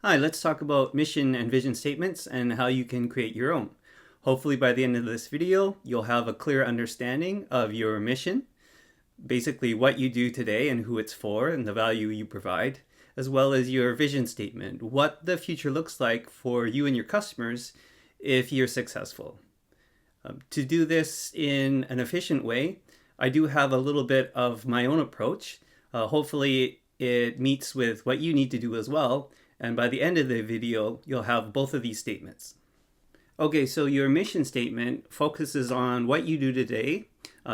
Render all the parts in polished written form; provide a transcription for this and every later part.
Hi, let's talk about mission and vision statements and how you can create your own. Hopefully by the end of this video, you'll have a clear understanding of your mission, basically what you do today and who it's for and the value you provide, as well as your vision statement, what the future looks like for you and your customers if you're successful. To do this in an efficient way, I do have a little bit of my own approach. Hopefully it meets with what you need to do as well. And by the end of the video, you'll have both of these statements. Okay, so your mission statement focuses on what you do today,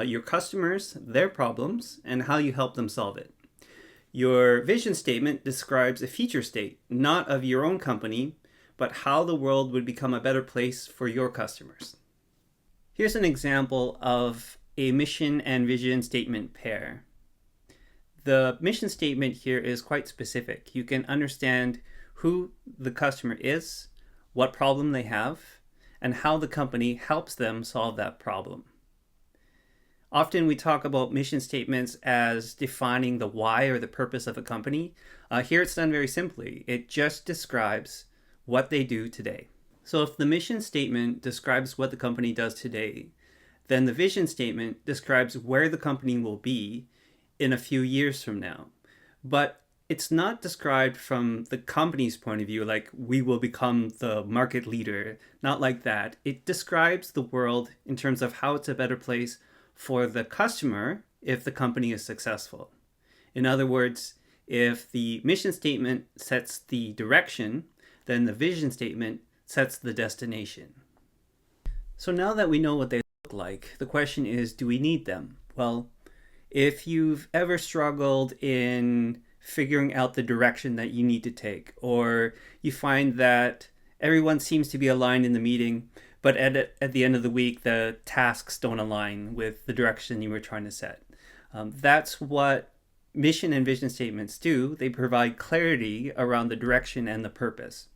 your customers, their problems, and how you help them solve it. Your vision statement describes a future state, not of your own company, but how the world would become a better place for your customers. Here's an example of a mission and vision statement pair. The mission statement here is quite specific. You can understand who the customer is, what problem they have, and how the company helps them solve that problem. Often we talk about mission statements as defining the why or the purpose of a company. Here it's done very simply. It just describes what they do today. So if the mission statement describes what the company does today, then the vision statement describes where the company will be in a few years from now. But it's not described from the company's point of view, like we will become the market leader, not like that. It describes the world in terms of how it's a better place for the customer if the company is successful. In other words, if the mission statement sets the direction, then the vision statement sets the destination. So now that we know what they look like, the question is, do we need them? Well, if you've ever struggled in figuring out the direction that you need to take, or you find that everyone seems to be aligned in the meeting, but at the end of the week, the tasks don't align with the direction you were trying to set. That's what mission and vision statements do. They provide clarity around the direction and the purpose.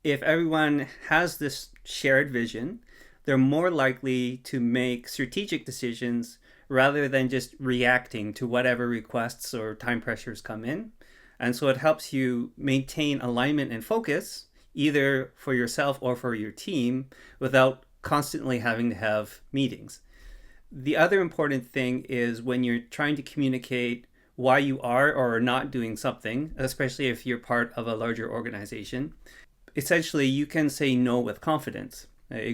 If everyone has this shared vision, they're more likely to make strategic decisions rather than just reacting to whatever requests or time pressures come in. And so it helps you maintain alignment and focus, either for yourself or for your team, without constantly having to have meetings. The other important thing is when you're trying to communicate why you are or are not doing something, especially if you're part of a larger organization, essentially you can say no with confidence.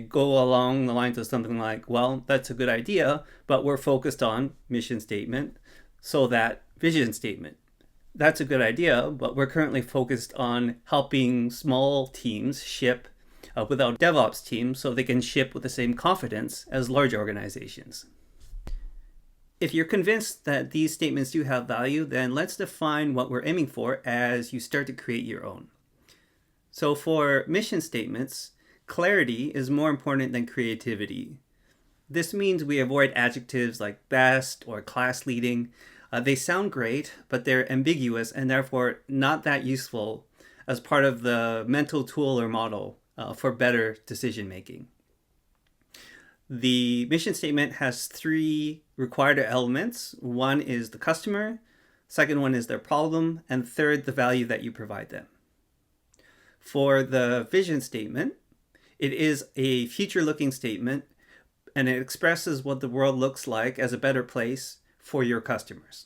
Go along the lines of something like, well, that's a good idea, but we're focused on mission statement, so that vision statement. That's a good idea, but we're currently focused on helping small teams ship without DevOps teams so they can ship with the same confidence as large organizations. If you're convinced that these statements do have value, then let's define what we're aiming for as you start to create your own. So for mission statements, clarity is more important than creativity. This means we avoid adjectives like best or class leading. They sound great, but they're ambiguous and therefore not that useful as part of the mental tool or model for better decision making. The mission statement has three required elements. One is the customer, second one is their problem, and third, the value that you provide them. For the vision statement, it is a future-looking statement, and it expresses what the world looks like as a better place for your customers.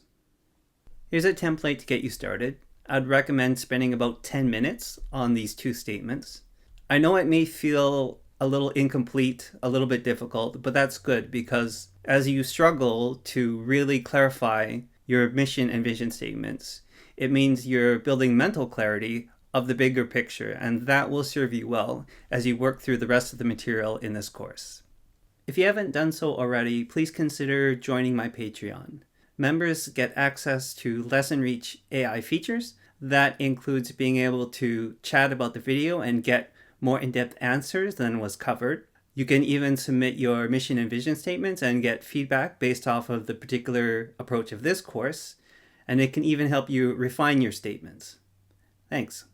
Here's a template to get you started. I'd recommend spending about 10 minutes on these two statements. I know it may feel a little incomplete, a little bit difficult, but that's good because as you struggle to really clarify your mission and vision statements, it means you're building mental clarity of the bigger picture, and that will serve you well as you work through the rest of the material in this course. If you haven't done so already, please consider joining my Patreon. Members get access to LessonReach AI features. That includes being able to chat about the video and get more in-depth answers than was covered. You can even submit your mission and vision statements and get feedback based off of the particular approach of this course, and it can even help you refine your statements. Thanks.